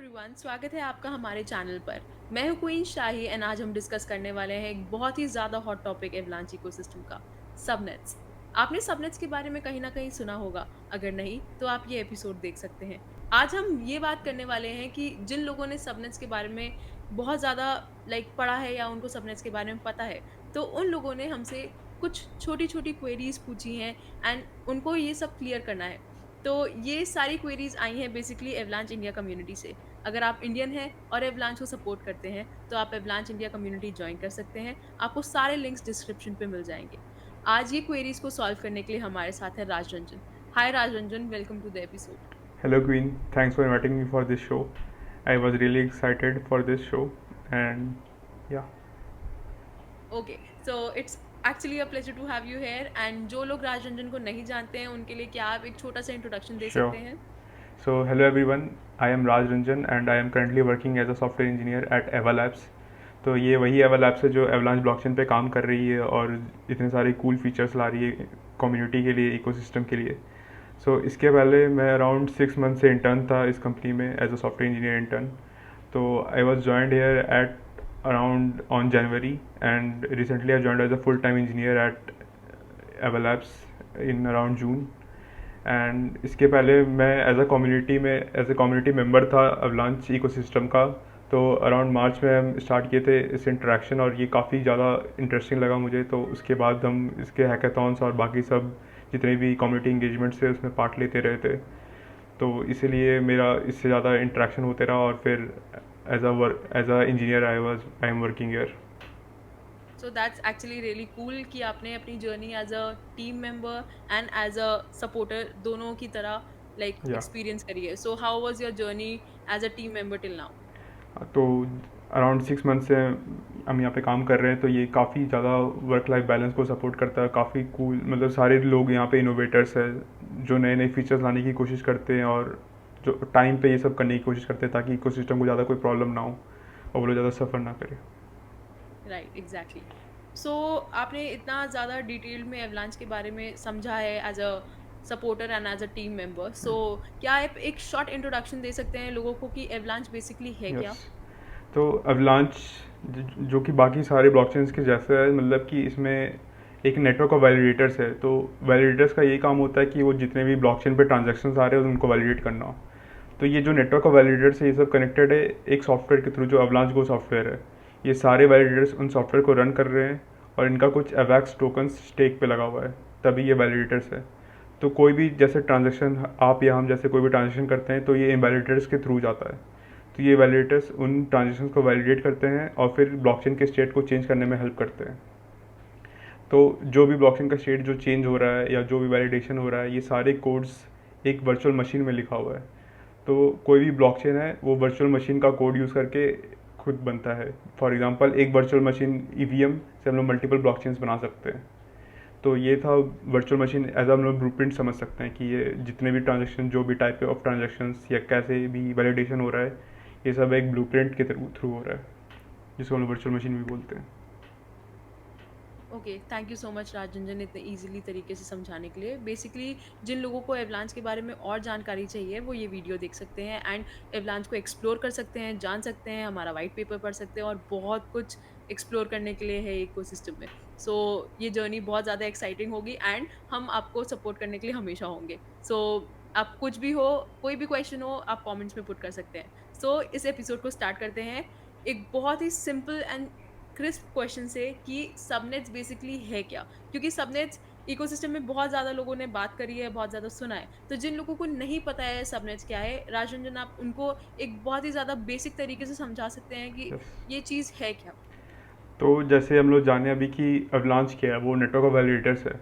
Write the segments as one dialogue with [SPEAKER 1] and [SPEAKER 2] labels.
[SPEAKER 1] Everyone, स्वागत है आपका हमारे चैनल पर। मैं हूं क्वीन शाही एंड आज हम डिस्कस करने वाले हैं एक बहुत ही ज़्यादा हॉट टॉपिक एवलांच इकोसिस्टम का, सबनेट्स। आपने सबनेट्स के बारे में कहीं ना कहीं सुना होगा। अगर नहीं तो आप ये एपिसोड देख सकते हैं। आज हम ये बात करने वाले हैं कि जिन लोगों ने सबनेट्स के बारे में बहुत ज़्यादा पढ़ा है या उनको सबनेट्स के बारे में पता है, तो उन लोगों ने हमसे कुछ छोटी छोटी क्वेरीज पूछी हैं एंड उनको ये सब क्लियर करना है। तो ये सारी क्वेरीज आई हैं बेसिकली एवलांच इंडिया कम्युनिटी से। अगर आप इंडियन हैं और एवलांच को सपोर्ट करते हैं तो आप एवलांच इंडिया कम्युनिटी ज्वाइन कर सकते हैं। आपको सारे लिंक्स डिस्क्रिप्शन पे मिल जाएंगे। आज ये क्वेरीज को सॉल्व करने के लिए हमारे साथ है Raj Ranjan. Hi Raj Ranjan, welcome to the episode.
[SPEAKER 2] Hello, Queen. Thanks for inviting me for this show. I was really excited for this show, and yeah,
[SPEAKER 1] okay, so it's actually a pleasure to have you here. And जो लोग राज रंजन को नहीं जानते हैं उनके लिए क्या आप एक छोटा सा इंट्रोडक्शन दे
[SPEAKER 2] sure.
[SPEAKER 1] सकते हैं?
[SPEAKER 2] So, hello everyone. I am Raj Ranjan, and I am currently working as a software engineer at Eva Labs. तो ये वही एवा लैब्स है जो एवलांच ब्लॉकचेन पे काम कर रही है और इतने सारे कूल फीचर्स ला रही है कम्युनिटी के लिए, इकोसिस्टम के लिए। इसके पहले मैं अराउंड 6 मंथ से इंटर्न था इस कंपनी में as a software engineer intern. तो I was joined here at around on January, and recently I joined as a full-time engineer at Eva Labs in around June. And इसके पहले मैं as a community member था avalanche ecosystem का। तो around March में हम start किए थे इस इंटरेक्शन, और ये काफ़ी ज़्यादा इंटरेस्टिंग लगा मुझे। तो उसके बाद हम इसके हैकाथॉन्स और बाकी सब जितने भी कम्युनिटी इंगेजमेंट्स थे उसमें पार्ट लेते रहे थे। तो इसीलिए मेरा इससे ज़्यादा इंटरेक्शन होते रहा, और फिर as a engineer I am working here.
[SPEAKER 1] So that's actually really cool कि आपने अपनी journey as a team member and as a supporter दोनों की तरह
[SPEAKER 2] या
[SPEAKER 1] एक्सपीरियंस करी है। So how was your journey as a team member till now?
[SPEAKER 2] तो अराउंड 6 मंथ से हम यहाँ पे काम कर रहे हैं। तो ये काफ़ी ज़्यादा वर्क लाइफ बैलेंस को सपोर्ट करता है, काफ़ी कूल। मतलब सारे लोग यहाँ पे इनोवेटर्स है जो नए नए फीचर्स लाने की कोशिश करते हैं, और जो टाइम पे ये सब करने की कोशिश करते हैं ताकि इकोसिस्टम को ज़्यादा कोई प्रॉब्लम ना हो और वो लोग ज़्यादा सफ़र ना करे।
[SPEAKER 1] Right, exactly. सो आपने इतना ज़्यादा डिटेल में एवलांच के बारे में समझा है as a supporter and as a team member. So क्या आप एक शॉर्ट इंट्रोडक्शन दे सकते हैं लोगों को कि एवलांच बेसिकली है क्या?
[SPEAKER 2] यस। तो अवलांच जो कि बाकी सारे ब्लॉकचेन्स के जैसे है, मतलब कि इसमें एक नेटवर्क ऑफ वैलिडेटर्स है। तो वैलिडेटर्स का यही काम होता है कि वो जितने भी ब्लॉकचेन पे ट्रांजैक्शंस आ रहे हैं उनको वैलिडेट करना। तो ये जो नेटवर्क ऑफ वैलिडेटर्स है ये सब कनेक्टेड है एक सॉफ्टवेयर के थ्रू, जो अवलांच गो सॉफ्टवेयर है। ये सारे वैलिडेटर्स उन सॉफ्टवेयर को रन कर रहे हैं, और इनका कुछ अवैक्स टोकन स्टेक पे लगा हुआ है, तभी ये वैलिडेटर्स है। तो कोई भी जैसे ट्रांजेक्शन आप या हम जैसे कोई भी ट्रांजेक्शन करते हैं तो ये इन वैलिडेटर्स के थ्रू जाता है। तो ये वैलिडेटर्स उन ट्रांजेक्शन को वैलिडेट करते हैं और फिर ब्लॉकचेन के स्टेट को चेंज करने में हेल्प करते हैं। तो जो भी ब्लॉकचेन का स्टेट जो चेंज हो रहा है या जो भी वैलिडेशन हो रहा है, ये सारे कोड्स एक वर्चुअल मशीन में लिखा हुआ है। तो कोई भी ब्लॉकचेन है वो वर्चुअल मशीन का कोड यूज़ करके खुद बनता है। फॉर एग्जांपल एक वर्चुअल मशीन ईवीएम से हम लोग मल्टीपल ब्लॉकचेन्स बना सकते हैं। तो ये था वर्चुअल मशीन एज हम लोग ब्लूप्रिंट समझ सकते हैं कि ये जितने भी ट्रांजेक्शन, जो भी टाइप ऑफ ट्रांजेक्शन्स या कैसे भी वैलिडेशन हो रहा है, ये सब एक ब्लूप्रिंट के थ्रू हो रहा है, जिसको हम लोग वर्चुअल मशीन भी बोलते हैं।
[SPEAKER 1] Okay, thank you so much Rajranjan इतने इजीली तरीके से समझाने के लिए। बेसिकली जिन लोगों को एवलांच के बारे में और जानकारी चाहिए वो ये वीडियो देख सकते हैं एंड एवलांच को एक्सप्लोर कर सकते हैं, जान सकते हैं, हमारा वाइट पेपर पढ़ सकते हैं और बहुत कुछ एक्सप्लोर करने के लिए है इकोसिस्टम में। सो ये जर्नी बहुत ज़्यादा एक्साइटिंग होगी एंड हम आपको सपोर्ट करने के लिए हमेशा होंगे। सो आप कुछ भी हो, कोई भी क्वेश्चन हो, आप कमेंट्स में पुट कर सकते हैं। सो इस एपिसोड को स्टार्ट करते हैं एक बहुत ही सिंपल एंड क्रिस्प क्वेश्चन से कि सबनेट्स बेसिकली है क्या? क्योंकि सबनेट्स इकोसिस्टम में बहुत ज़्यादा लोगों ने बात करी है, बहुत ज़्यादा सुना है। तो जिन लोगों को नहीं पता है सबनेट्स क्या है, राजरंजन आप उनको एक बहुत ही ज़्यादा बेसिक तरीके से समझा सकते हैं कि
[SPEAKER 2] यस।
[SPEAKER 1] ये चीज़ है क्या?
[SPEAKER 2] तो जैसे हम लोग जाने अभी कि अवलांच क्या है, वो नेटवर्क ऑफ वैलिडेटर्स है।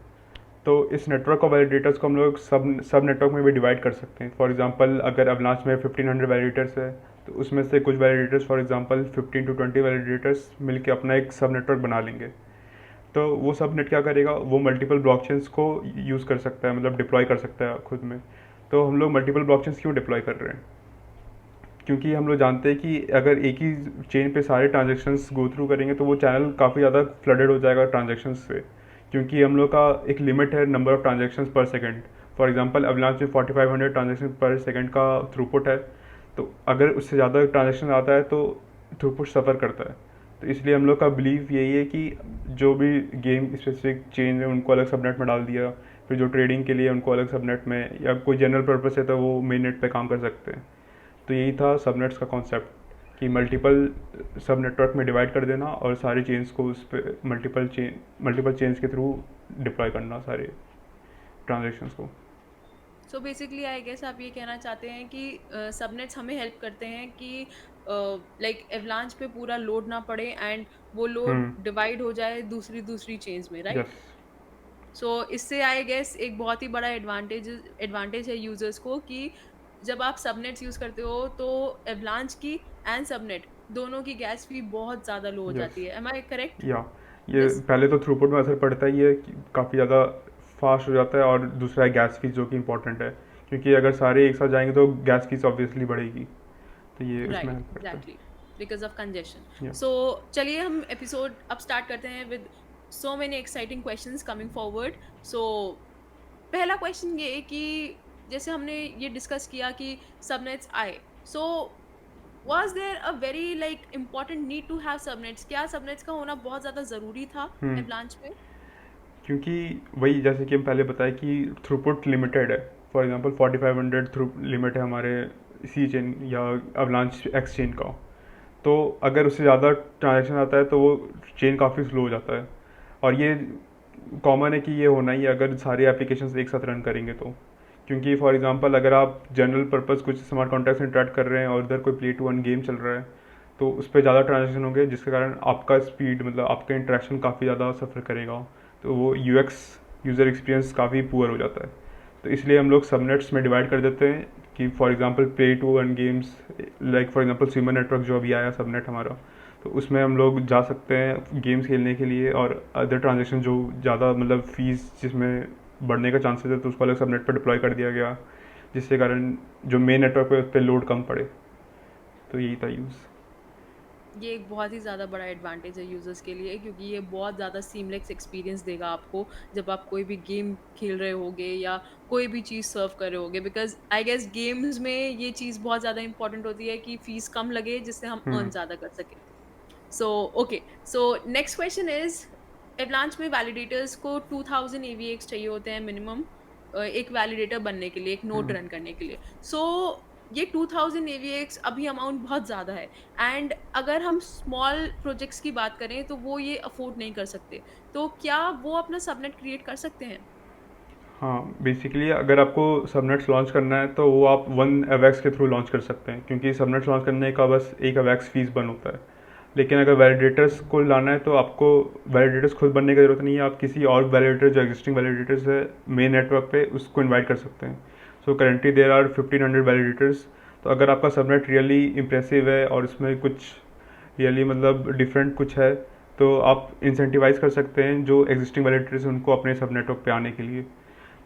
[SPEAKER 2] तो इस नेटवर्क ऑफ वैलिडेटर्स को हम लोग सब सब नेटवर्क में भी डिवाइड कर सकते हैं। फॉर एग्जांपल अगर अवलांच में 1500 वैलिडेटर्स है, तो उसमें से कुछ validators, for example 15 to 20 validators मिलकर अपना एक सब नेटवर्क बना लेंगे। तो वो सब नेट क्या करेगा, वो मल्टीपल ब्लॉकचेन्स को यूज़ कर सकता है, मतलब डिप्लॉय कर सकता है खुद में। तो हम लोग मल्टीपल ब्लॉकचेन्स क्यों डिप्लॉय कर रहे हैं? क्योंकि हम लोग जानते हैं कि अगर एक ही चेन पे सारे ट्रांजेक्शन्स गो थ्रू करेंगे तो वो चैनल काफ़ी ज़्यादा फ्लडेड हो जाएगा ट्रांजेक्शन्स से। क्योंकि हम लोग का एक लिमिट है नंबर ऑफ ट्रांजेक्शन्स पर सेकंड। फॉर एग्जांपल अवलांच में 4500 ट्रांजेक्शन पर सेकंड का थ्रूपुट है। तो अगर उससे ज़्यादा ट्रांजेक्शन आता है तो थ्रूपुट सफ़र करता है। तो इसलिए हम लोग का बिलीव यही है कि जो भी गेम स्पेसिफिक चेंज है उनको अलग सबनेट में डाल दिया, फिर जो ट्रेडिंग के लिए उनको अलग सबनेट में, या कोई जनरल पर्पस है तो वो मेन नेट पे काम कर सकते हैं। तो यही था सबनेट्स का कॉन्सेप्ट, कि मल्टीपल सब नेटवर्क में डिवाइड कर देना और सारी चेन्स को उस पर मल्टीपल चेन्स के थ्रू डिप्लॉय करना सारे ट्रांजेक्शंस को।
[SPEAKER 1] सो बेसिकली आई गेस आप ये कहना चाहते हैं कि सबनेट्स हमें हेल्प करते हैं कि लाइक एवलांच पे पूरा लोड ना पड़े एंड वो लोड
[SPEAKER 2] हम्म।
[SPEAKER 1] डिवाइड हो जाए दूसरी दूसरी चेन्स में, राइट?
[SPEAKER 2] यस।
[SPEAKER 1] सो इससे आई गेस एक बहुत ही बड़ा एडवांटेज है यूजर्स को कि जब आप सबनेट्स यूज करते हो तो एवलांच की एंड सबनेट दोनों की गैस फी बहुत ज्यादा लो हो
[SPEAKER 2] यस।
[SPEAKER 1] जाती है। Am I correct?
[SPEAKER 2] या ये
[SPEAKER 1] दिस
[SPEAKER 2] पहले तो थ्रूपुट में असर पड़ता ही है कि काफ़ी ज़्यादा फास्ट हो जाता है, और दूसरा है गैस फीस जो कि इंपॉर्टेंट है, क्योंकि अगर सारे एक साथ जाएंगे तो गैस फीस ऑब्वियसली बढ़ेगी। तो ये उसमें
[SPEAKER 1] राइट,
[SPEAKER 2] हेल्प करता है।
[SPEAKER 1] Exactly, because of congestion.
[SPEAKER 2] Yeah.
[SPEAKER 1] So चलिए हम एपिसोड अब स्टार्ट करते हैं with so many exciting questions coming forward. So पहला क्वेश्चन ये है कि जैसे हमने ये डिस्कस किया कि सबनेट्स आए, so was there a very like important need to have subnets? क्या सबनेट्स का होना बहुत ज्यादा जरूरी था
[SPEAKER 2] हम्म।
[SPEAKER 1] एवलांच में?
[SPEAKER 2] क्योंकि वही जैसे कि हम पहले बताए कि थ्रूपुट लिमिटेड है। फॉर एग्जांपल 4500 थ्रू लिमिट है हमारे सी चेन या अवलांच एक्स चेन का। तो अगर उससे ज़्यादा ट्रांजेक्शन आता है तो वो चेन काफ़ी स्लो हो जाता है, और ये कॉमन है कि ये होना ही है अगर सारे एप्लीकेशंस एक साथ रन करेंगे तो। क्योंकि फॉर एग्जांपल अगर आप जनरल पर्पस कुछ स्मार्ट कॉन्ट्रैक्ट से इंटरेक्ट कर रहे हैं और इधर कोई प्ले टू वन गेम चल रहा है, तो उस पर ज़्यादा ट्रांजेक्शन होंगे, जिसके कारण आपका स्पीड मतलब आपका इंटरेक्शन काफ़ी ज़्यादा सफ़र करेगा। तो वो यूएक्स यूज़र एक्सपीरियंस काफ़ी पुअर हो जाता है। तो इसलिए हम लोग सबनेट्स में डिवाइड कर देते हैं कि for example play to earn games, like for example swimmer network जो अभी आया सबनेट हमारा, तो उसमें हम लोग जा सकते हैं गेम्स खेलने के लिए, और अदर ट्रांजेक्शन जो ज़्यादा मतलब फीस जिसमें बढ़ने का चांसेस है तो उसको अलग सबनेट पर डिप्लॉय कर दिया गया, जिसके कारण जो मेन नेटवर्क पे उस पर लोड कम पड़े। तो यही था यूज़।
[SPEAKER 1] ये एक बहुत ही ज़्यादा बड़ा एडवांटेज है यूज़र्स के लिए, क्योंकि ये बहुत ज़्यादा सीमलेस एक्सपीरियंस देगा आपको जब आप कोई भी गेम खेल रहे होगे या कोई भी चीज़ सर्व कर रहे होगे, बिकॉज आई गेस गेम्स में ये चीज़ बहुत ज़्यादा इंपॉर्टेंट होती है कि फीस कम लगे जिससे हम अर्न
[SPEAKER 2] हम्म।
[SPEAKER 1] ज़्यादा कर सकें। So okay, so next question is avalanche में वैलिडेटर्स को 2000 एवीएक्स चाहिए होते हैं मिनिमम एक वैलिडेटर बनने के लिए, एक नोड
[SPEAKER 2] हम्म।
[SPEAKER 1] रन करने के लिए। सो ये 2000 एवीएक्स अभी अमाउंट बहुत ज़्यादा है एंड अगर हम स्मॉल प्रोजेक्ट्स की बात करें तो वो ये अफोर्ड नहीं कर सकते। तो क्या वो अपना सबनेट क्रिएट कर सकते हैं?
[SPEAKER 2] हाँ, बेसिकली अगर आपको सबनेट्स लॉन्च करना है तो वो आप वन अवेक्स के थ्रू लॉन्च कर सकते हैं, क्योंकि सबनेट्स लॉन्च करने का बस एक अवेक्स फीस बन होता है। लेकिन अगर वैलिडेटर्स को लाना है तो आपको वैलिडेटर्स खुद बनने की ज़रूरत नहीं है, आप किसी और वैलिडेटर जो एग्जिस्टिंग वैलिडेटर्स है मेन नेटवर्क पे उसको इनवाइट कर सकते हैं। So currently there are 1500 validators. तो अगर आपका सबनेट रियली इम्प्रेसिव है और उसमें कुछ रियली मतलब डिफरेंट कुछ है, तो आप इंसेंटिवाइज कर सकते हैं जो एग्जिस्टिंग वैलिडेटर्स हैं उनको अपने सब नेटवर्क पे आने के लिए।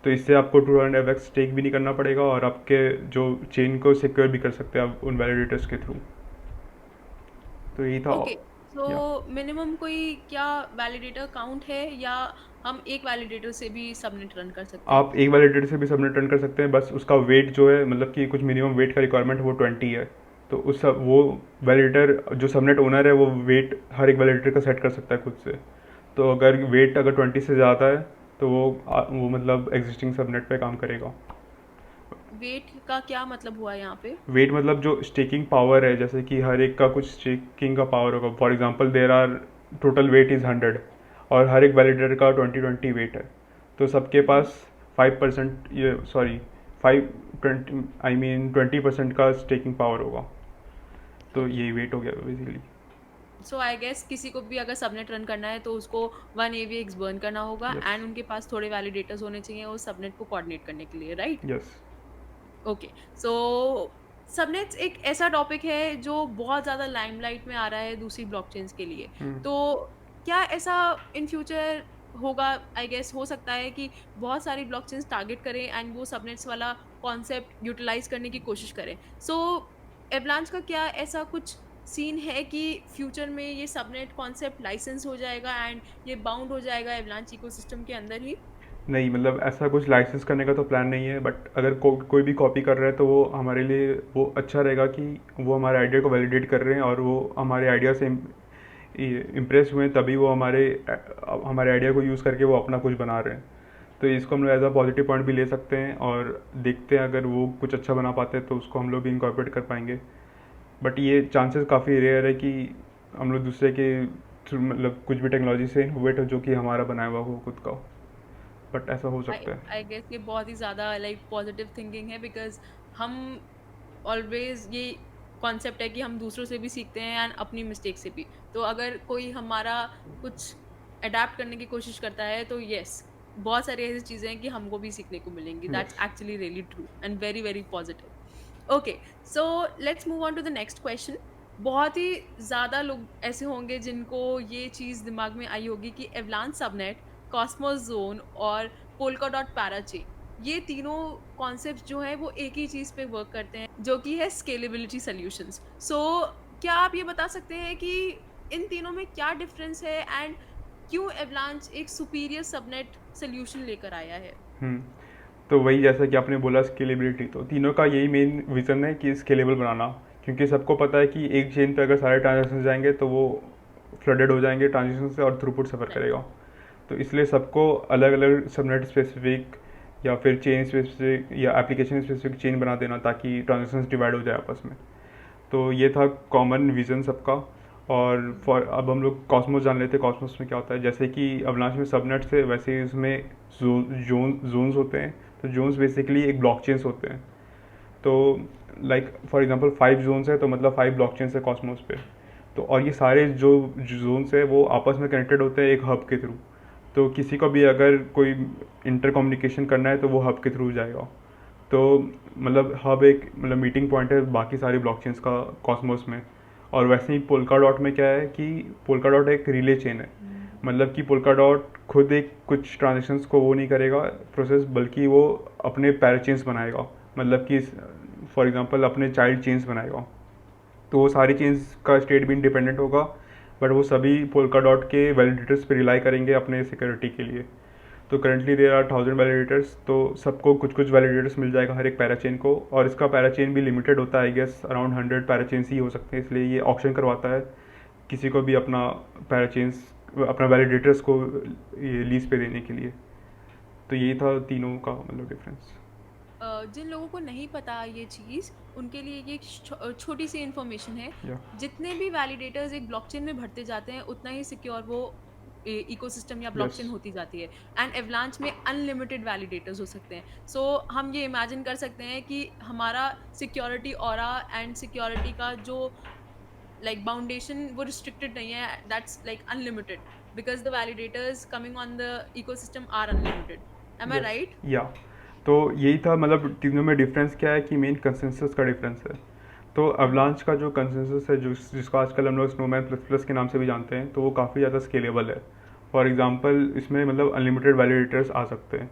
[SPEAKER 2] तो इससे आपको ट्रू एंड एवेक्स स्टेक भी नहीं करना पड़ेगा, और आपके जो चेन को सिक्योर भी कर सकते हैं आप उन वैलिडेटर्स के थ्रू। तो यही था।
[SPEAKER 1] ओके, सो
[SPEAKER 2] या।
[SPEAKER 1] मिनिमम कोई क्या वैलिडेटर काउंट है या हम एक वैलिडेटर से भी सबनेट रन कर सकते हैं?
[SPEAKER 2] आप एक वैलिडेटर से भी सबनेट रन कर सकते हैं, बस उसका वेट जो है मतलब कि कुछ मिनिमम वेट का रिक्वायरमेंट है वो 20 है। तो उस वो वैलिडेटर जो सबनेट ओनर है वो वेट हर एक वैलिडेटर का सेट कर सकता है खुद से। तो अगर वेट अगर 20 से ज़्यादा है तो वो मतलब एग्जिस्टिंग सबनेट पे काम करेगा।
[SPEAKER 1] वेट का क्या मतलब हुआ यहाँ पे?
[SPEAKER 2] वेट मतलब जो स्टेकिंग पावर है, जैसे कि हर एक का कुछ स्टेकिंग का पावर होगा। For example there are total weight is 100, और हर एक वैलिडेटर का 20 वेट है। तो सबके पास 5%, ये सॉरी 20% का स्टेकिंग पावर होगा। तो
[SPEAKER 1] ओके,
[SPEAKER 2] यही वेट हो गया बेसिकली।
[SPEAKER 1] सो आई गेस किसी को भी अगर सबनेट रन करना है तो उसको 1 एवीएक्स बर्न करना होगा
[SPEAKER 2] यस।
[SPEAKER 1] एंड उनके पास थोड़े वैलिडेटर्स होने चाहिए वो सबनेट को कोऑर्डिनेट करने के लिए, राइट?
[SPEAKER 2] यस।
[SPEAKER 1] ओके, सो सबनेट्स एक ऐसा टॉपिक है जो बहुत ज़्यादा लाइमलाइट में आ रहा है दूसरी ब्लॉकचेन्स के लिए। तो क्या ऐसा इन फ्यूचर होगा? आई गेस हो सकता है कि बहुत सारी ब्लॉकचेन्स टारगेट करें एंड वो सबनेट्स वाला कॉन्सेप्ट यूटिलाइज करने की कोशिश करें। सो एवलांच का क्या ऐसा कुछ सीन है कि फ्यूचर में ये सबनेट कॉन्सेप्ट लाइसेंस हो जाएगा एंड ये बाउंड हो जाएगा एवलांच इकोसिस्टम के अंदर ही?
[SPEAKER 2] नहीं, मतलब ऐसा कुछ लाइसेंस करने का तो प्लान नहीं है, बट अगर कोई भी कॉपी कर रहा है तो वो हमारे लिए वो अच्छा रहेगा कि वो हमारे आइडिया को वैलिडेट कर रहे हैं और वो हमारे आइडिया से इम्प्रेस हुए हैं, तभी वो हमारे आइडिया को यूज़ करके वो अपना कुछ बना रहे हैं। तो इसको हम लोग एज अ पॉजिटिव पॉइंट भी ले सकते हैं और देखते हैं अगर वो कुछ अच्छा बना पाते हैं तो उसको हम लोग भी इंकॉर्पोरेट कर पाएंगे। बट ये चांसेस काफ़ी रेयर है कि हम लोग दूसरे के थ्रू मतलब कुछ भी टेक्नोलॉजी से इनोवेट हो जो कि हमारा बनाया हुआ हो खुद का, बट ऐसा हो
[SPEAKER 1] आई
[SPEAKER 2] सकता है।
[SPEAKER 1] आई गेस ये बहुत ही ज़्यादा लाइक पॉजिटिव थिंकिंग है, बिकॉज़ हम ऑलवेज ये कॉन्सेप्ट है कि हम दूसरों से भी सीखते हैं एंड अपनी मिस्टेक से भी। तो अगर कोई हमारा कुछ अडैप्ट करने की कोशिश करता है तो यस, बहुत सारी ऐसी चीज़ें हैं कि हमको भी सीखने को मिलेंगी। That's
[SPEAKER 2] yes.
[SPEAKER 1] Actually really true and very very positive. Okay, so let's move on to the next question. बहुत ही ज़्यादा लोग ऐसे होंगे जिनको ये चीज़ दिमाग में आई होगी कि एवलांच सबनेट, कॉस्मोस ज़ोन और पोल्का डॉट पैराचेन, ये तीनों कॉन्सेप्ट्स जो हैं वो एक ही चीज़ पे वर्क करते हैं, जो कि है स्केलेबिलिटी सॉल्यूशंस। सो क्या आप ये बता सकते हैं कि इन तीनों में क्या डिफरेंस है एंड क्यों एवलांच एक सुपीरियर सबनेट सॉल्यूशन लेकर आया है?
[SPEAKER 2] हम्म। तो वही जैसा कि आपने बोला स्केलेबिलिटी, तो तीनों का यही मेन विज़न है कि स्केलेबल बनाना, क्योंकि सबको पता है कि एक चेन पे अगर सारे ट्रांजेक्शन जाएंगे तो वो फ्लडेड हो जाएंगे ट्रांजेक्शन से और थ्रूपुट सफ़र
[SPEAKER 1] राइट।
[SPEAKER 2] करेगा। तो इसलिए सबको अलग अलग सबनेट स्पेसिफिक या फिर चेन स्पेसिफिक या एप्लीकेशन स्पेसिफिक चेन बना देना ताकि ट्रांजेक्शन डिवाइड हो जाए आपस में। तो ये था कॉमन विज़न सबका। और फॉर अब हम लोग कॉस्मोस जान लेते हैं, कॉस्मोस में क्या होता है। जैसे कि अवलांच में सबनेट्स है, वैसे ही इसमें जोन्स होते हैं। तो जोन्स बेसिकली एक ब्लॉकचेन्स होते हैं। तो लाइक फॉर एग्जांपल 5 जोन्स है तो मतलब 5 ब्लॉकचेन्स है कॉस्मोस पे। तो और ये सारे जो जोन्स है वो आपस में कनेक्टेड होते हैं एक हब के थ्रू। तो किसी को भी अगर कोई इंटर कम्युनिकेशन करना है तो वो हब के थ्रू जाएगा। तो मतलब हब एक मतलब मीटिंग पॉइंट है बाकी सारी ब्लॉकचेन्स का कॉस्मोस में। और वैसे ही पोल्का डॉट में क्या है कि पोल्का डॉट एक रिले चेन है। मतलब कि पोल्का डॉट खुद एक कुछ ट्रांजेक्शन्स को वो नहीं करेगा प्रोसेस, बल्कि वो अपने पैराचेन्स बनाएगा। मतलब कि फॉर एग्जांपल अपने चाइल्ड चेन्स बनाएगा। तो वो सारी चेन्स का स्टेट भी इंडिपेंडेंट होगा, बट वो सभी पोल्का डॉट के वैलिडेटर्स पे रिलाई करेंगे अपने सिक्योरिटी के लिए। तो करंटली देर आर 1000 वैलिडेटर्स, तो सबको कुछ कुछ वैलिडेटर्स मिल जाएगा हर एक पैराचेन को। और इसका पैराचेन भी लिमिटेड होता है, आई गेस अराउंड 100 पैराचेन्स ही हो सकते हैं, इसलिए ये ऑप्शन करवाता है किसी को भी अपना पैराचेन्स अपना वैलिडेटर्स को ये लीज पे देने के लिए। तो यही था तीनों का मतलब डिफरेंस।
[SPEAKER 1] जिन लोगों को नहीं पता ये चीज़, उनके लिए ये एक छोटी सी इन्फॉर्मेशन है।
[SPEAKER 2] या
[SPEAKER 1] जितने भी वैलिडेटर्स एक ब्लॉकचेन में भरते जाते हैं, उतना ही सिक्योर वो इकोसिस्टम या
[SPEAKER 2] यस।
[SPEAKER 1] ब्लॉकचेन होती जाती है। एंड एवलांच में अनलिमिटेड वैलिडेटर्स हो सकते हैं। सो हम ये इमेजिन कर सकते हैं कि हमारा सिक्योरिटी ऑरा एंड सिक्योरिटी का जो लाइक बाउंडेशन वो रिस्ट्रिक्टेड नहीं है, that's like unlimited, because the validators coming on the ecosystem are unlimited. Am I
[SPEAKER 2] yes.
[SPEAKER 1] Right?
[SPEAKER 2] या तो यही था, मतलब तीनों में डिफरेंस क्या है कि मेन कंसेंसस का डिफरेंस है। तो अवलांच का जो कंसेंसस है, जो जिसको आजकल हम लोग स्नोमैन प्लस प्लस के नाम से भी जानते हैं, तो वो काफ़ी ज़्यादा स्केलेबल है। फॉर एग्जांपल इसमें मतलब अनलिमिटेड वैलिडेटर्स आ सकते हैं।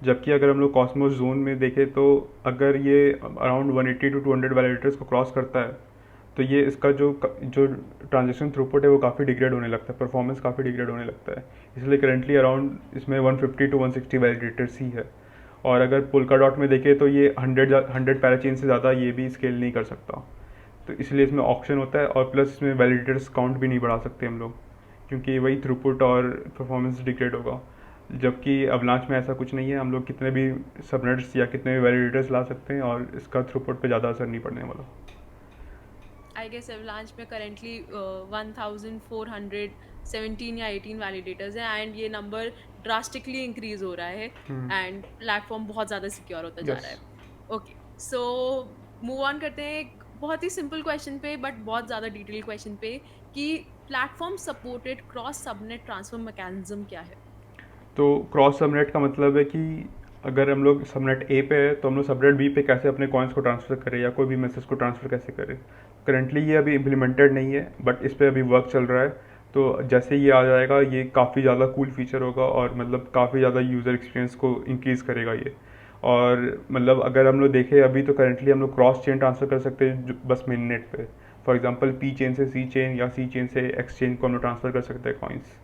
[SPEAKER 2] जबकि अगर हम लोग कॉस्मोस जोन में देखें तो अगर ये अराउंड 180 टू 200 वैलिडेटर्स को क्रॉस करता है तो ये इसका जो ट्रांजेक्शन थ्रूपुट है वो काफ़ी डिग्रेड होने लगता है, परफॉर्मेंस काफ़ी डिग्रेड होने लगता है। इसलिए करेंटली अराउंड इसमें 150 टू 160 वैलिडेटर्स ही है। और अगर पोल्का डॉट में देखें तो ये 100 पैराचेन से ज़्यादा ये भी स्केल नहीं कर सकता। तो इसलिए इसमें ऑप्शन होता है, और प्लस इसमें वैलिडेटर्स काउंट भी नहीं बढ़ा सकते हम लोग, क्योंकि वही थ्रूपुट और परफॉर्मेंस डिग्रेड होगा। जबकि अवलांच में ऐसा कुछ नहीं है, हम लोग कितने भी सबनेट्स या कितने भी वैलिडेटर्स ला सकते हैं और इसका थ्रूपुट पे ज़्यादा असर नहीं पड़ने वाला।
[SPEAKER 1] आई गेस एवलांच में करेंटली 1417 या 18 वैलिडेटर्स हैं एंड ये नंबर ड्रास्टिकली इंक्रीज हो रहा है एंड प्लेटफॉर्म बहुत ज़्यादा सिक्योर होता जा
[SPEAKER 2] यस।
[SPEAKER 1] रहा है। ओके, सो मूव ऑन करते हैं एक बहुत ही सिंपल क्वेश्चन पे बट बहुत ज़्यादा डिटेल क्वेश्चन पे कि platform supported cross subnet transfer mechanism क्या है?
[SPEAKER 2] तो क्रॉस सबनेट का मतलब है कि अगर हम लोग सबनेट ए पे है तो हम लोग सबनेट बी पे कैसे अपने कॉइन्स को ट्रांसफ़र करें या कोई भी मैसेज को ट्रांसफ़र कैसे करें। करंटली ये अभी इम्प्लीमेंटेड नहीं है, बट इस पर अभी वर्क चल रहा है। तो जैसे ये आ जाएगा ये काफ़ी ज़्यादा कूल फीचर होगा और मतलब काफ़ी ज़्यादा यूज़र एक्सपीरियंस को इंक्रीज़ करेगा ये। और मतलब अगर हम लोग देखें अभी तो करंटली हम लोग क्रॉस चेन ट्रांसफ़र कर सकते हैं बस मेन नेट पे। फॉर एग्जांपल पी चेन से सी चेन या सी चेन से एक्स चेन को हम लोग ट्रांसफ़र कर सकते हैं कॉइन्स।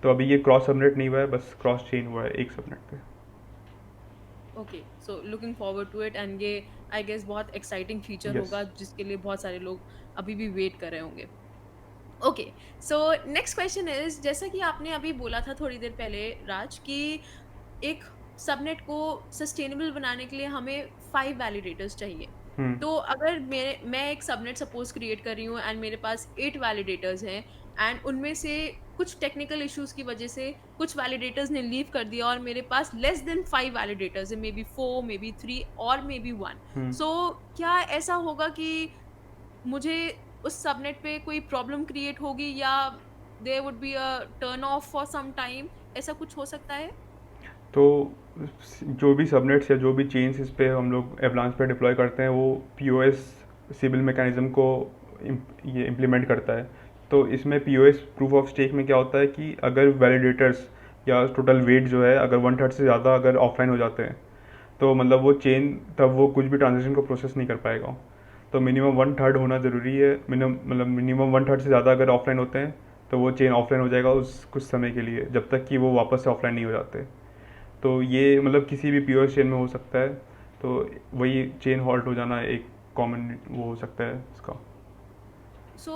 [SPEAKER 2] तो अभी ये क्रॉस सबनेट नहीं हुआ है, बस क्रॉस चेन हुआ है एक सबनेट पे।
[SPEAKER 1] Okay, so looking forward to it, and ये आई गेस बहुत एक्साइटिंग फीचर
[SPEAKER 2] यस।
[SPEAKER 1] होगा जिसके लिए बहुत सारे लोग अभी भी वेट कर रहे होंगे। Okay, so next question is, जैसा कि आपने अभी बोला था थोड़ी देर पहले राज, कि एक सबनेट को सस्टेनेबल बनाने के लिए हमें 5 वैलिडेटर्स चाहिए।
[SPEAKER 2] हम्म।
[SPEAKER 1] तो अगर मैं एक सबनेट सपोज क्रिएट कर रही हूँ एंड मेरे पास 8 वैलिडेटर्स हैं, एंड उनमें से कुछ टेक्निकल इश्यूज की वजह से कुछ वैलिडेटर्स ने लीव कर दिया और मेरे पास लेस देन 5 वैलिडेटर्स है, मे बी 4, मे बी 3 और मे बी 1।
[SPEAKER 2] हम्म।
[SPEAKER 1] सो क्या ऐसा होगा कि मुझे उस सबनेट पे कोई प्रॉब्लम क्रिएट होगी, या there would be a turn off for some time, ऐसा कुछ हो सकता है?
[SPEAKER 2] तो जो भी सबनेट्स या जो भी चेन्स इस पे हम लोग एवलांच पे डिप्लॉय करते हैं, वो पीओएस सिबिल मैकेनिज्म को ये इम्प्लीमेंट करता है। तो इसमें पीओएस प्रूफ ऑफ स्टेक में क्या होता है कि अगर वैलिडेटर्स या टोटल वेट जो है, अगर 1/3 से ज़्यादा अगर ऑफलाइन हो जाते हैं, तो मतलब वो चेन तब वो कुछ भी ट्रांजेक्शन को प्रोसेस नहीं कर पाएगा। तो मिनिमम 1/3 होना ज़रूरी है, मिनिमम 1/3 से ज़्यादा अगर ऑफलाइन होते हैं तो वो चेन ऑफलाइन हो जाएगा उस कुछ समय के लिए, जब तक कि वो वापस से ऑफलाइन नहीं हो जाते। तो ये मतलब किसी भी प्योर चेन में हो सकता है। तो वही चेन हॉल्ट हो जाना एक कॉमन वो हो सकता है इसका।
[SPEAKER 1] सो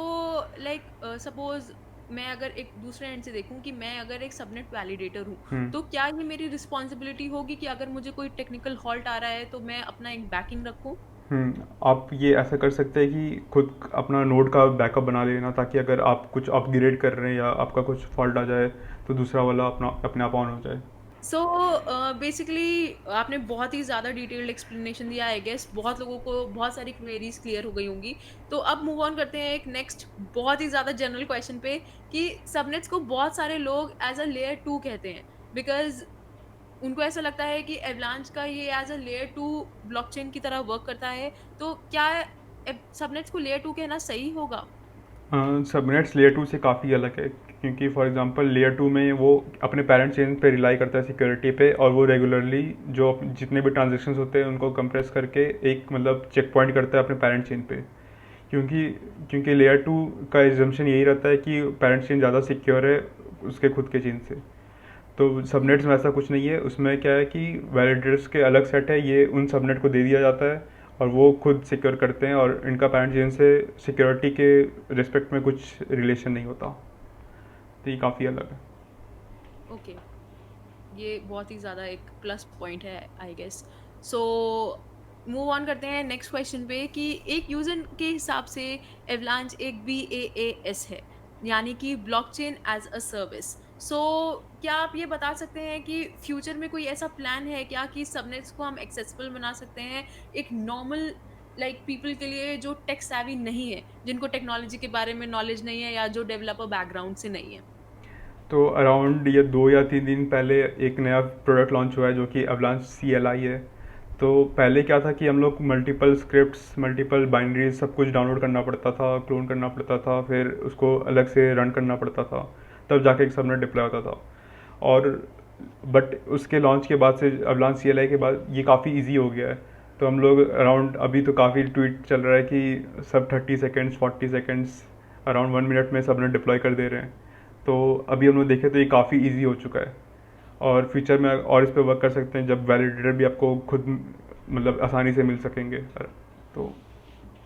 [SPEAKER 1] लाइक सपोज मैं अगर एक दूसरे एंड से देखूं कि मैं अगर एक सबनेट वैलिडेटर हूं,
[SPEAKER 2] हम्म।
[SPEAKER 1] तो क्या ये मेरी रिस्पॉन्सिबिलिटी होगी कि अगर मुझे कोई टेक्निकल हॉल्ट आ रहा है तो मैं अपना एक बैकिंग रखूं?
[SPEAKER 2] आप ये ऐसा कर सकते हैं कि खुद अपना नोड का बैकअप बना लेना, ताकि अगर आप कुछ अपग्रेड कर रहे हैं या आपका कुछ फॉल्ट आ जाए तो दूसरा वाला अपना अपने आप ऑन हो जाए।
[SPEAKER 1] सो बेसिकली आपने बहुत ही ज़्यादा डिटेल्ड एक्सप्लेनेशन दिया, आई गेस बहुत लोगों को बहुत सारी क्वेरीज क्लियर हो गई होंगी। तो अब मूव ऑन करते हैं एक नेक्स्ट बहुत ही ज़्यादा जनरल क्वेश्चन पे, कि सबनेट्स को बहुत सारे लोग एज अ लेयर 2 कहते हैं, बिकॉज उनको ऐसा लगता है कि एवलांच का ये एज अ लेयर 2 ब्लॉकचेन की तरह वर्क करता है। तो क्या सबनेट्स को लेयर 2 कहना सही होगा?
[SPEAKER 2] सबनेट्स लेयर 2 से काफ़ी अलग है, क्योंकि फॉर एग्जांपल लेयर 2 में वो अपने पेरेंट चेन पे रिलाई करता है सिक्योरिटी पे, और वो रेगुलरली जो जितने भी ट्रांजेक्शंस होते हैं उनको कंप्रेस करके एक मतलब चेक पॉइंट करता है अपने पेरेंट चेन पे। क्योंकि क्योंकि लेयर 2 का एग्जम्पशन यही रहता है कि पेरेंट चेन ज़्यादा सिक्योर है उसके खुद के चेन से। तो
[SPEAKER 1] हम्म।
[SPEAKER 2] सबनेट्स में ऐसा कुछ नहीं है, उसमें क्या है कि वैलिडेटर्स के अलग सेट है, ये उन सबनेट को दे दिया जाता है और वो खुद सिक्योर करते हैं, और इनका पेरेंट चेन से सिक्योरिटी के रिस्पेक्ट में कुछ रिलेशन नहीं होता। तो ये काफ़ी अलग है।
[SPEAKER 1] ओके, ये बहुत ही ज़्यादा एक प्लस पॉइंट है I guess. So move on करते हैं नेक्स्ट क्वेश्चन पे, कि एक यूजर के हिसाब से एवलांच एक BaaS है, यानी कि ब्लॉकचेन एज अ सर्विस। सो क्या आप ये बता सकते हैं कि फ्यूचर में कोई ऐसा प्लान है क्या कि सबनेट्स को हम एक्सेसिबल बना सकते हैं एक नॉर्मल लाइक पीपल के लिए जो टेक savvy नहीं है, जिनको टेक्नोलॉजी के बारे में नॉलेज नहीं है, या जो डेवलपर बैकग्राउंड से नहीं है?
[SPEAKER 2] तो अराउंड ये 2 या 3 दिन पहले एक नया प्रोडक्ट लॉन्च हुआ है जो कि अवलांच CLI है। तो पहले क्या था कि हम लोग मल्टीपल स्क्रिप्ट्स, मल्टीपल बाइनरीज सब कुछ डाउनलोड करना पड़ता था, क्लोन करना पड़ता था, फिर उसको अलग से रन करना पड़ता था, तब जाके एक सबनेट डिप्लॉय होता था। और बट उसके लॉन्च के बाद से अवलांच CLI के बाद ये काफ़ी इजी हो गया है। तो हम लोग अराउंड अभी तो काफ़ी ट्वीट चल रहा है कि सब 30 सेकेंड्स 40 सेकेंड्स अराउंड 1 मिनट में सबनेट डिप्लॉय कर दे रहे हैं। तो अभी हम लोग देखें तो ये काफ़ी इजी हो चुका है, और फ्यूचर में और इस पर वर्क कर सकते हैं जब वैलिडेटर भी आपको खुद मतलब आसानी से मिल सकेंगे। तो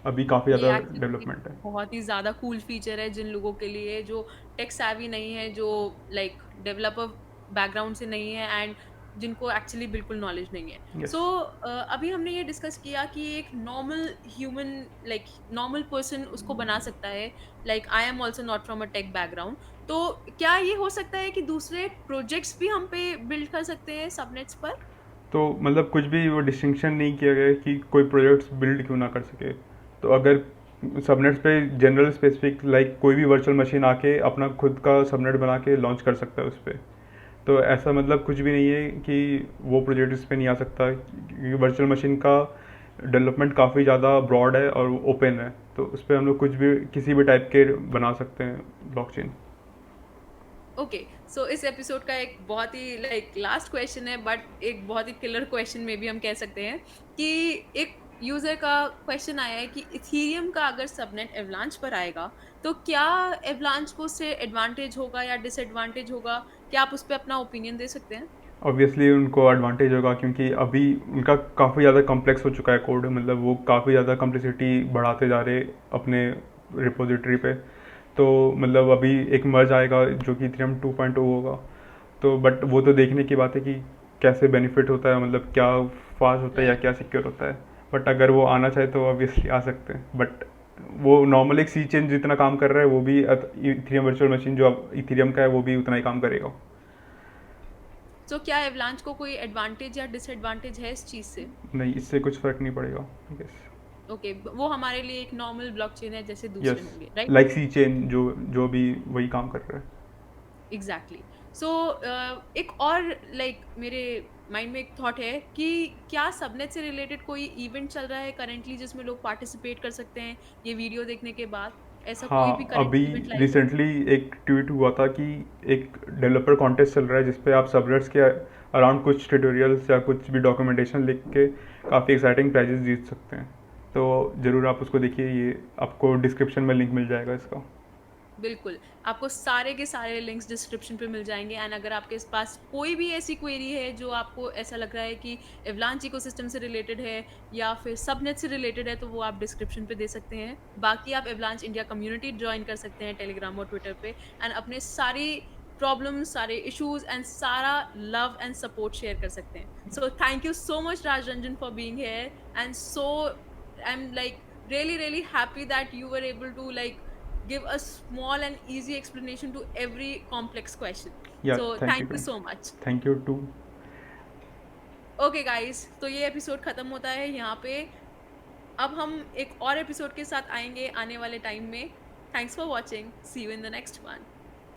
[SPEAKER 2] अभी काफ़ी
[SPEAKER 1] ये
[SPEAKER 2] ज़्यादा
[SPEAKER 1] एक्चुअली
[SPEAKER 2] डेवलपमेंट है।
[SPEAKER 1] बहुत ही ज़्यादा कूल फीचर है जिन लोगों के लिए जो टेक savvy नहीं है, जो लाइक डेवलपर बैकग्राउंड से नहीं है, एंड जिनको एक्चुअली बिल्कुल नॉलेज नहीं है।
[SPEAKER 2] यस।
[SPEAKER 1] सो अभी हमने ये डिस्कस किया कि एक normal human like normal person उसको बना सकता है, like I am also not from a tech background. तो क्या ये हो सकता है कि दूसरे प्रोजेक्ट्स भी हम पे बिल्ड कर सकते हैं सबनेट्स पर?
[SPEAKER 2] तो मतलब कुछ भी वो डिस्टिंक्शन नहीं किया गया है कि कोई प्रोजेक्ट्स बिल्ड क्यों ना कर सके। तो अगर सबनेट्स पे जनरल स्पेसिफिक लाइक कोई भी वर्चुअल मशीन आके अपना खुद का सबनेट बना के लॉन्च कर सकता है उस पर। तो ऐसा मतलब कुछ भी नहीं है कि वो प्रोजेक्ट इस पे नहीं आ सकता, क्योंकि वर्चुअल मशीन का डेवलपमेंट काफ़ी ज़्यादा ब्रॉड है और ओपन है। तो उस पर हम लोग कुछ भी किसी भी टाइप के बना सकते हैं ब्लॉकचेन।
[SPEAKER 1] ओके, सो इस एपिसोड का एक बहुत ही लाइक लास्ट क्वेश्चन है, बट एक बहुत ही किलर क्वेश्चन में भी हम कह सकते हैं कि एक यूज़र का क्वेश्चन आया है कि इथीरियम का अगर सबनेट एवलांच पर आएगा, तो क्या एवलांच को उससे एडवांटेज होगा या डिसएडवांटेज होगा? क्या आप उस पे अपना ओपिनियन दे सकते हैं?
[SPEAKER 2] ऑब्वियसली उनको एडवांटेज होगा क्योंकि अभी उनका काफ़ी ज़्यादा कॉम्प्लेक्स हो चुका है कोड, मतलब वो काफ़ी ज़्यादा कॉम्प्लेक्सिटी बढ़ाते जा रहे अपने रिपोजिटरी पे। तो मतलब अभी एक मर्ज आएगा जो कि इथेरियम 2.0 होगा। तो बट वो तो देखने की बात है कि कैसे बेनिफिट होता है, मतलब क्या फास्ट होता है या
[SPEAKER 1] राइट।
[SPEAKER 2] क्या सिक्योर होता है। बट अगर वो आना चाहे तो ऑब्वियसली आ सकते हैं, बट वो नॉर्मल एक सी चेन जितना काम कर रहा है वो भी इथेरियम वर्चुअल मशीन जो अब इथेरियम का है वो भी उतना ही काम करेगा।
[SPEAKER 1] तो क्या एवलांच को कोई एडवांटेज या डिसएडवांटेज है इस चीज़ से?
[SPEAKER 2] नहीं, इससे कुछ फ़र्क नहीं पड़ेगा, आई गेस।
[SPEAKER 1] ओके, वो हमारे लिए एक नॉर्मल ब्लॉकचेन है जैसे दूसरे
[SPEAKER 2] यस,
[SPEAKER 1] होंगे, राइट?
[SPEAKER 2] लाइक सी चेन जो जो भी वही काम कर रहा है।
[SPEAKER 1] एग्जैक्टली। सो एक और मेरे माइंड में एक थॉट है कि क्या सबनेट से रिलेटेड कोई इवेंट चल रहा है करेंटली जिसमें लोग पार्टिसिपेट कर सकते हैं ये वीडियो देखने के बाद? ऐसा कोई भी
[SPEAKER 2] हाँ,
[SPEAKER 1] करंट
[SPEAKER 2] अभी
[SPEAKER 1] इवेंट लाइव है?
[SPEAKER 2] रिसेंटली एक ट्वीट हुआ था कि एक डेवलपर कॉन्टेस्ट चल रहा है जिस पे आप सबरेट्स के अराउंड कुछ ट्यूटोरियल्स या कुछ भी डॉक्यूमेंटेशन लिख के काफ़ी एक्साइटिंग प्राइजेस जीत सकते हैं। तो ज़रूर आप उसको देखिए, ये आपको डिस्क्रिप्शन में लिंक मिल जाएगा इसका।
[SPEAKER 1] बिल्कुल, आपको सारे के सारे लिंक्स डिस्क्रिप्शन पे मिल जाएँगे एंड अगर आपके पास कोई भी ऐसी क्वेरी है जो आपको ऐसा लग रहा है कि एवलांच इकोसिस्टम से रिलेटेड है या फिर सबनेट से रिलेटेड है, तो वो आप डिस्क्रिप्शन पे दे सकते हैं। बाकी आप एवलांच इंडिया कम्युनिटी जॉइन कर सकते हैं टेलीग्राम और ट्विटर पे एंड अपने सारी प्रॉब्लम्स, सारे इश्यूज़ एंड सारा लव एंड सपोर्ट शेयर कर सकते हैं। So thank you so much Rajranjan for being here and so I am really really happy that you were able to give a small and easy explanation to every complex question.
[SPEAKER 2] या
[SPEAKER 1] So
[SPEAKER 2] thank you,
[SPEAKER 1] thank you so much.
[SPEAKER 2] Thank you too.
[SPEAKER 1] Okay guys, तो ये episode खत्म होता है यहाँ पे। अब हम एक और एपिसोड के साथ आएंगे आने वाले टाइम में। Thanks for watching, see you in the next one.